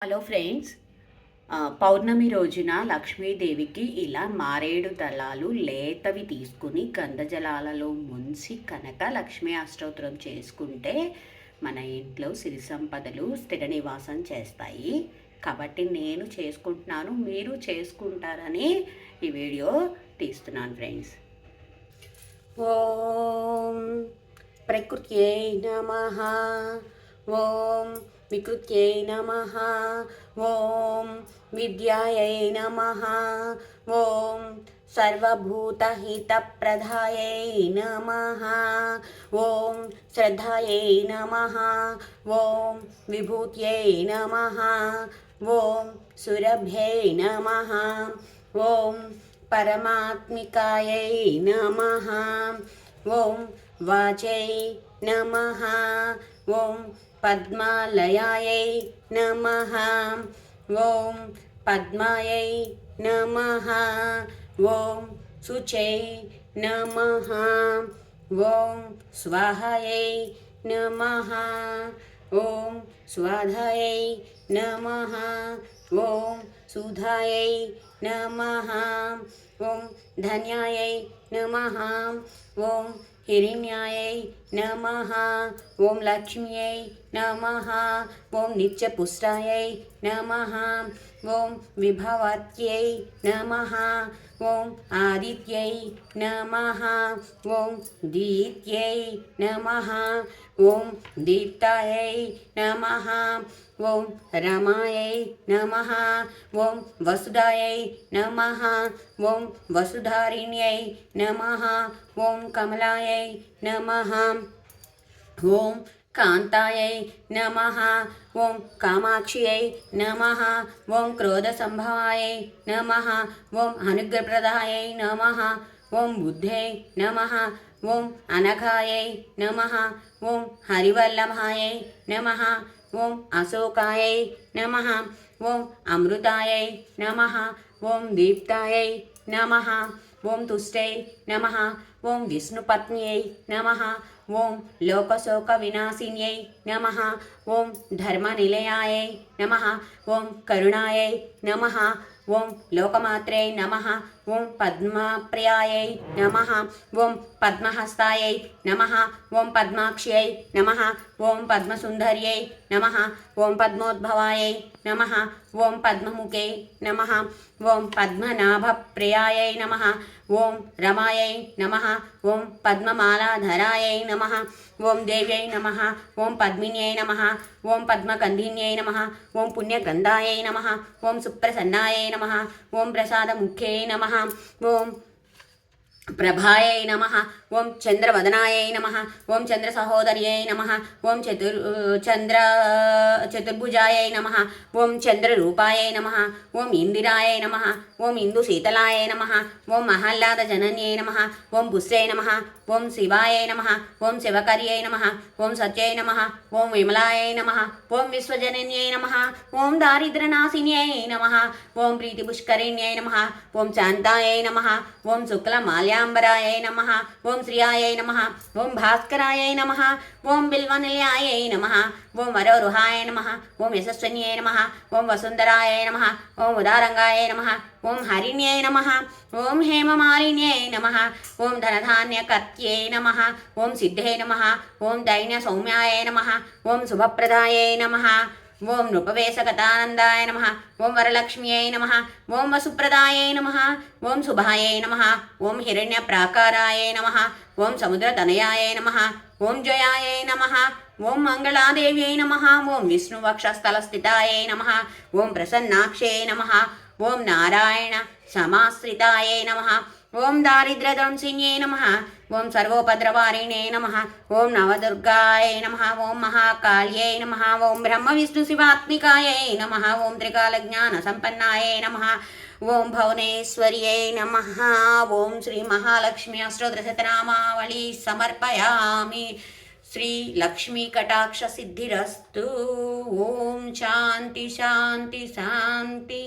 Hello friends. పౌర్ణమి రోజున లక్ష్మీదేవికి ఇలా మారేడు దళాలు లేతవి తీసుకుని గంధజలాలలో ముంచి కనుక లక్ష్మీ అష్టోత్తరం చేసుకుంటే మన ఇంట్లో సిరి సంపదలు స్థిర నివాసం చేస్తాయి. కాబట్టి నేను చేసుకుంటున్నాను, మీరు చేసుకుంటారని ఈ వీడియో తీస్తున్నాను ఫ్రెండ్స్. ఓం ప్రకృత్యై నమః. ఓం వికృత్యై నమః. ఓం విద్యాయై నమః. ఓం సర్వభూతహితప్రదాయై నమః. ఓం శ్రద్ధాయై నమః. ఓం విభూత్యై నమః. ఓం సురభ్యై నమః. ఓం పరమాత్మికాయై నమః. ఓం వాచై నమః. ఓం పద్మాలయాయై నమః. ఓం పద్మాయై నమః. ఓం శుచై నమః. ఓం స్వాహాయై నమః. ఓం స్వాధాయై నమః. ఓం సుధాయై నమః. ఓం ధన్యాయై నమః. ఓం హిరణ్యాయై నమః. ఓం లక్ష్మ్యై నమః. ఓం నిత్యపుష్టాయై నమః. ఓం విభవత్యై నమః. ఓం ఆదిత్యై నమః. ఓం దీత్యై నమః. ఓం దీప్తాయై నమః. ఓం రమాయై నమః. ఓం వసుదాయై నమః. ఓం వసుధారిణ్యై నమః. ఓం కమలాయై నమః. ఓం కాంతాయై నమః. ఓం కామాక్ష్యై నమః. ఓం క్రోధసంభవాయై నమః. ఓం అనుగ్రహప్రదాయై నమః. ఓం బుద్ధై నమః. ఓం అనఘాయై నమః. ఓం హరివల్లభాయై నమః. ఓం అశోకాయై నమః. ఓం అమృతాయై నమః. ఓం దీప్తాయై నమః. ఓం తుష్టై నమః. ఓం విష్ణుపత్న్యై నమః. ఓం లోకశోక వినాశిన్యై నమః. ఓం ధర్మనిలయాయై నమః. ఓం కరుణాయై నమః. ఓం లోకమాత్రే నమః. ఓం పద్మప్రియాయై నమః. ఓం పద్మహస్తాయై నమః. ఓం పద్మాక్ష్యై నమః. ఓం పద్మసుందర్యై నమః. ఓం పద్మోద్భవాయై నమః. ఓం పద్మముఖై నమః. ఓం పద్మనాభప్రియాయై నమః. ఓం రమాయై నమః. ఓం పద్మమాలాధరాయై నమః. ఓం దేవ్యై నమః. ఓం పద్మిన్యై నమః. ఓం పద్మకంధిన్యై నమః. ఓం పుణ్యగంధాయై నమః. ఓం సుప్రసన్నాయై నమః. ఓం ప్రసాదముఖ్యై నమః. ఓం ప్రభాయై నమః. ఓం చంద్రవదనాయై నమః. ఓం చంద్రసహోదర్యై నమః. ఓం చతుర్భుజాయై నమః. ఓం చంద్రరూపాయై నమః. ఓం ఇందిరాయై నమః. ఓం ఇందుశీతలాయై నమః. ఓం మహల్లాదజనన్యై నమః. ఓం పుష్యై నమః. ఓం శివాయై నమః. ఓం శివకర్యై నమః. ఓం సత్యై నమః. ఓం విమలాయై నమః. ఓం విశ్వజనన్యై నమః. ఓం దారిద్ర్యనాశిన్యై నమః. ఓం ప్రీతిపుష్కరిణ్యై నమః. ఓం శాంతాయై నమః. ఓం శుక్లమాల్యాంబరాయై నమః. ఓం శ్రియాయై నమః. ఓం భాస్కరాయై నమః. ఓం బిల్వనిలయాయై నమః. ఓం వరోరుహాయ నమః. ఓం యశస్విన్యై నమః. ఓం వసుంధరాయై నమః. ఓం ఉదారంగాయై నమః. ఓం హరిణ్యై నమః. ఓం హేమమాలిన్యై నమః. ఓం ధనధాన్యకర్త్యై నమః. ఓం సిద్ధై నమః. ఓం దైన్య సౌమ్యాయై నమః. ఓం శుభప్రదాయై నమః. ఓం నృపవేశగతానందాయ నమః. ఓం వరలక్ష్మ్యై నమః. ఓం వసుప్రదాయై నమః. ఓం శుభాయై నమః. ఓం హిరణ్యప్రాకారాయై నమః. ఓం సముద్రతనయాయై నమః. ఓం జయాయై నమః. ఓం మంగళాదేవ్యై నమః. ఓం విష్ణువక్షస్థలస్థితాయై నమః. ఓం ప్రసన్నాక్షై నమః. ఓం నారాయణ సమాశ్రితాయై నమః. ఓం దారిద్ర్యధ్వంసిన్యై నమః. ఓం సర్వోపద్రవారిణ్యై నమః. ఓం నవదుర్గాయై నమః. ఓం మహాకాళ్యై నమః. ఓం బ్రహ్మ విష్ణు శివాత్మికాయై నమః. ఓం త్రికాలజ్ఞాన సంపన్నాయై నమః. ఓం భువనేశ్వర్యై నమః. ఓం శ్రీ మహాలక్ష్మి అష్టోత్తరశతనామావళి సమర్పయామి. శ్రీ లక్ష్మీ కటాక్ష సిద్ధిరస్తు. ఓం శాంతి శాంతి శాంతి.